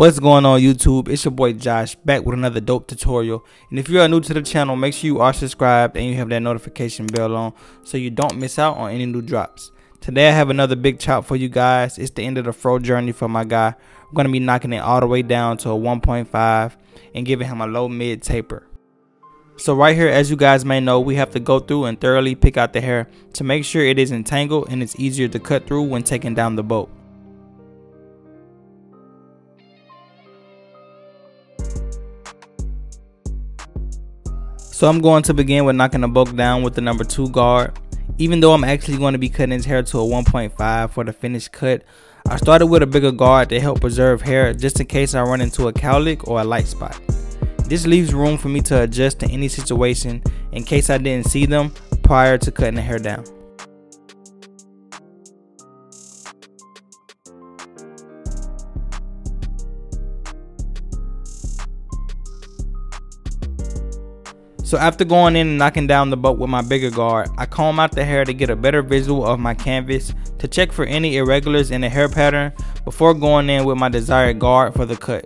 What's going on YouTube? It's your boy Josh back with another dope tutorial. And if you are new to the channel, make sure you are subscribed and you have that notification bell on so you don't miss out on any new drops. Today I have another big chop for you guys. It's the end of the fro journey for my guy. I'm going to be knocking it all the way down to a 1.5 and giving him a low mid taper. So right here, as you guys may know, we have to go through and thoroughly pick out the hair to make sure it isn't tangled and it's easier to cut through when taking down the bolt. So I'm going to begin with knocking the bulk down with the number 2 guard. Even though I'm actually going to be cutting his hair to a 1.5 for the finished cut, I started with a bigger guard to help preserve hair just in case I run into a cowlick or a light spot. This leaves room for me to adjust to any situation in case I didn't see them prior to cutting the hair down. So after going in and knocking down the bulk with my bigger guard, I comb out the hair to get a better visual of my canvas to check for any irregulars in the hair pattern before going in with my desired guard for the cut.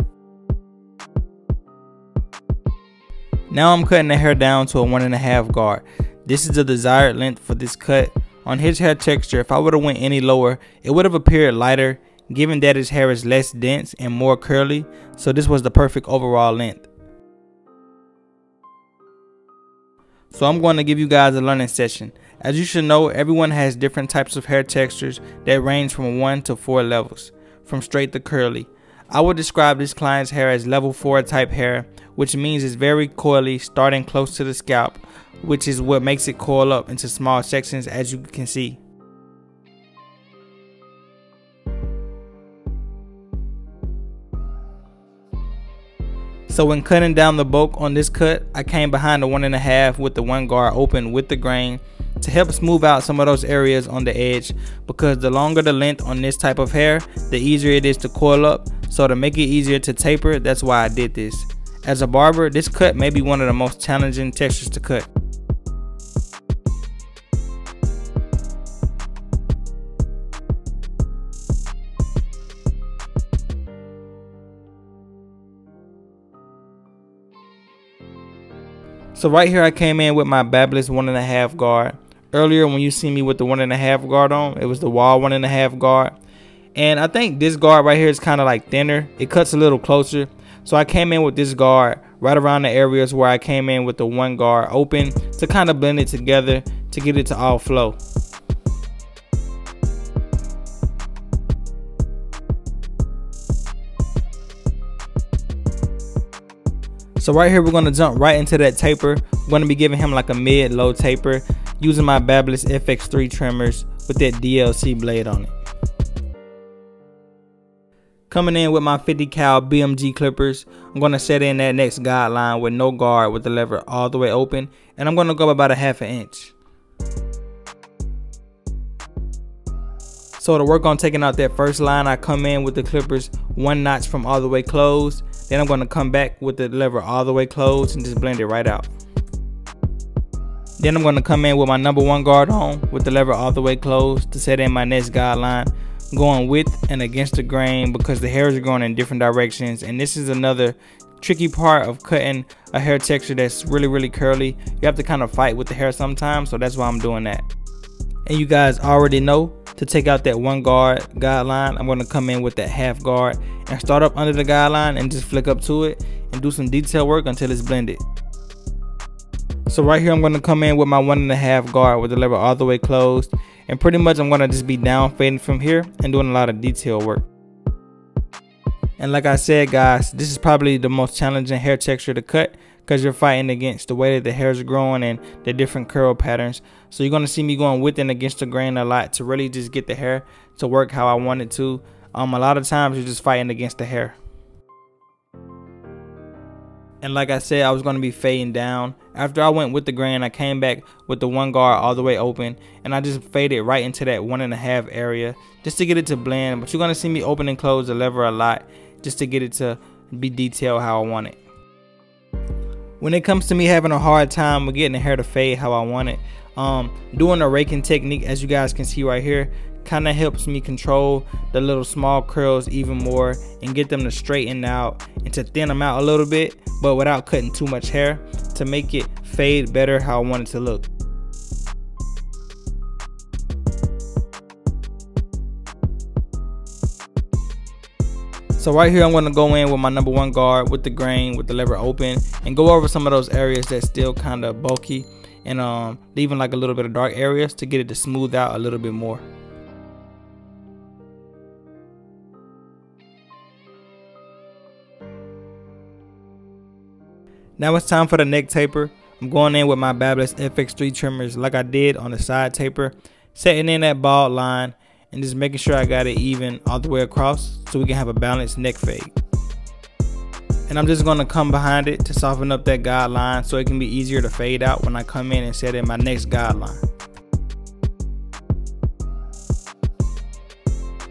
Now I'm cutting the hair down to a 1.5 guard. This is the desired length for this cut. On his hair texture, if I would have went any lower, it would have appeared lighter, given that his hair is less dense and more curly, so this was the perfect overall length. So I'm going to give you guys a learning session. As you should know, everyone has different types of hair textures that range from 1 to 4 levels, from straight to curly. I would describe this client's hair as level 4 type hair, which means it's very coily, starting close to the scalp, which is what makes it coil up into small sections, as you can see. So when cutting down the bulk on this cut, I came behind the 1.5 with the 1 guard open with the grain to help smooth out some of those areas on the edge, because the longer the length on this type of hair, the easier it is to coil up. So to make it easier to taper, that's why I did this. As a barber, this cut may be one of the most challenging textures to cut. So right here I came in with my Babyliss 1.5 guard. Earlier when you see me with the 1.5 guard on, it was the Wahl 1.5 guard. And I think this guard right here is kind of like thinner. It cuts a little closer. So I came in with this guard right around the areas where I came in with the 1 guard open to kind of blend it together to get it to all flow. So right here we're going to jump right into that taper. I'm going to be giving him like a mid-low taper using my Babyliss FX3 trimmers with that DLC blade on it. Coming in with my 50 cal BMG clippers, I'm going to set in that next guideline with no guard with the lever all the way open, and I'm going to go about a 1/2 inch. So to work on taking out that first line, I come in with the clippers 1 notch from all the way closed. Then I'm going to come back with the lever all the way closed and just blend it right out. Then I'm going to come in with my number 1 guard on with the lever all the way closed to set in my next guideline, going with and against the grain because the hairs are going in different directions, and this is another tricky part of cutting a hair texture that's really curly. You have to kind of fight with the hair sometimes, so that's why I'm doing that. And you guys already know, to take out that 1 guard guideline, I'm going to come in with that 1/2 guard and start up under the guideline and just flick up to it and do some detail work until it's blended. So right here I'm going to come in with my 1.5 guard with the lever all the way closed, and pretty much I'm going to just be down fading from here and doing a lot of detail work. And like I said guys, this is probably the most challenging hair texture to cut because you're fighting against the way that the hairs are growing and the different curl patterns. So you're going to see me going with and against the grain a lot to really just get the hair to work how I want it to. A lot of times you're just fighting against the hair. And like I said, I was going to be fading down. After I went with the grain, I came back with the 1 guard all the way open, and I just faded right into that 1.5 area just to get it to blend. But you're going to see me open and close the lever a lot just to get it to be detailed how I want it. When it comes to me having a hard time with getting the hair to fade how I want it, doing a raking technique, as you guys can see right here, kind of helps me control the little small curls even more and get them to straighten out and to thin them out a little bit, but without cutting too much hair, to make it fade better how I want it to look. So right here I'm going to go in with my number 1 guard with the grain, with the lever open, and go over some of those areas that's still kind of bulky, and leaving like a little bit of dark areas to get it to smooth out a little bit more. Now it's time for the neck taper. I'm going in with my Babyliss FX3 trimmers like I did on the side taper, setting in that bald line and just making sure I got it even all the way across so we can have a balanced neck fade. And I'm just going to come behind it to soften up that guideline so it can be easier to fade out when I come in and set in my next guideline.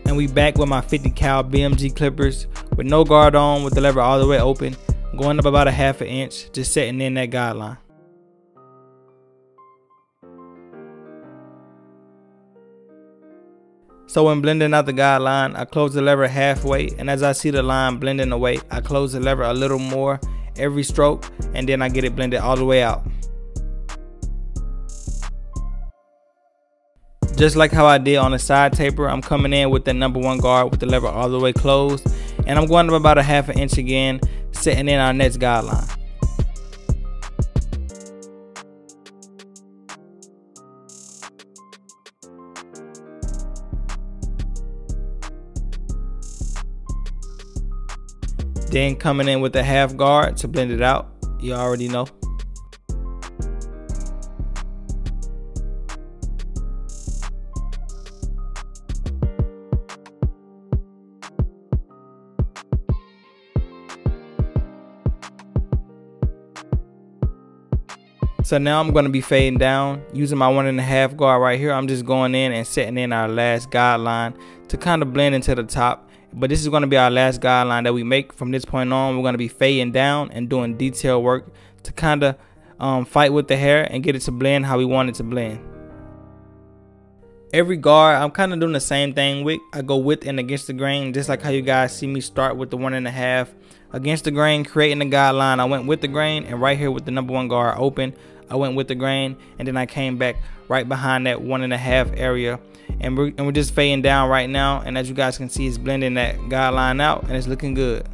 And we back with my 50 cal BMG clippers with no guard on, with the lever all the way open, going up about a ½ inch, just setting in that guideline. So when blending out the guideline, I close the lever halfway, and as I see the line blending away, I close the lever a little more every stroke, and then I get it blended all the way out. Just like how I did on the side taper, I'm coming in with the number 1 guard with the lever all the way closed, and I'm going up about a ½ inch again, setting in our next guideline. Then coming in with a half guard to blend it out. You already know. So now I'm going to be fading down using my 1½ guard right here. I'm just going in and setting in our last guideline to kind of blend into the top. But this is going to be our last guideline that we make. From this point on, we're going to be fading down and doing detail work to kind of fight with the hair and get it to blend how we want it to blend. Every guard I'm kind of doing the same thing with. I go with and against the grain, just like how you guys see me start with the 1½ against the grain, creating the guideline. I went with the grain, and right here with the number 1 guard open, I went with the grain, and then I came back right behind that 1½ area, and we're just fading down right now. And as you guys can see, it's blending that guideline out, and it's looking good.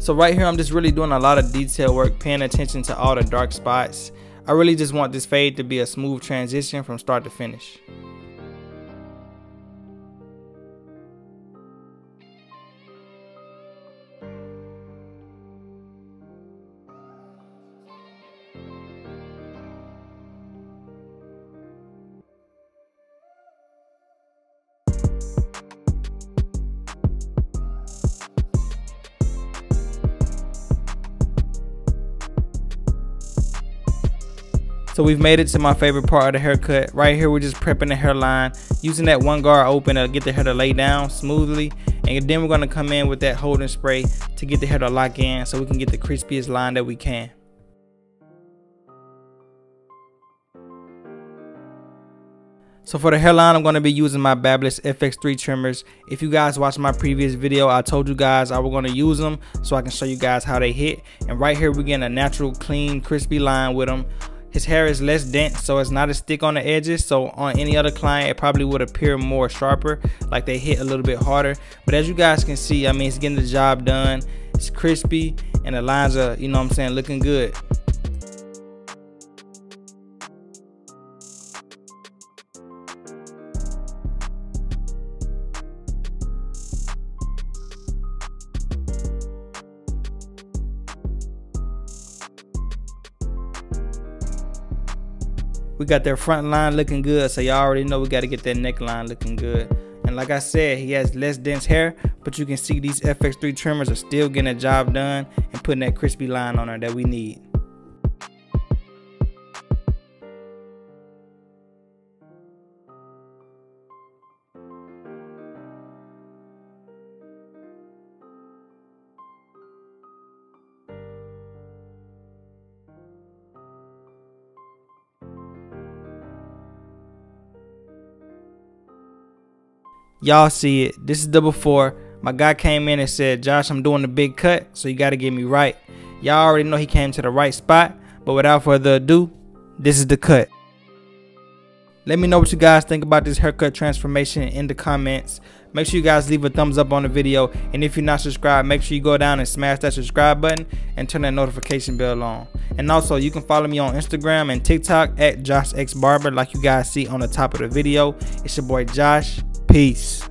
So right here, I'm just really doing a lot of detail work, paying attention to all the dark spots. I really just want this fade to be a smooth transition from start to finish. So we've made it to my favorite part of the haircut. Right here, we're just prepping the hairline, using that 1 guard open to get the hair to lay down smoothly. And then we're gonna come in with that holding spray to get the hair to lock in so we can get the crispiest line that we can. So for the hairline, I'm going to be using my Babyliss FX3 trimmers. If you guys watched my previous video, I told you guys I was going to use them so I can show you guys how they hit. And right here, we're getting a natural, clean, crispy line with them. His hair is less dense, so it's not as thick on the edges. So on any other client, it probably would appear more sharper, like they hit a little bit harder. But as you guys can see, I mean, it's getting the job done. It's crispy, and the lines are, you know what I'm saying, looking good. We got their front line looking good, so y'all already know we got to get that neckline looking good. And like I said, he has less dense hair, but you can see these FX3 trimmers are still getting the job done and putting that crispy line on her that we need. Y'all see it. This is the before. My guy came in and said, Josh, I'm doing the big cut, so you got to get me right. Y'all already know he came to the right spot, but without further ado, this is the cut. Let me know what you guys think about this haircut transformation in the comments. Make sure you guys leave a thumbs up on the video, and if you're not subscribed, make sure you go down and smash that subscribe button and turn that notification bell on. And also, you can follow me on Instagram and TikTok at JoshXBarber, like you guys see on the top of the video. It's your boy Josh. Peace.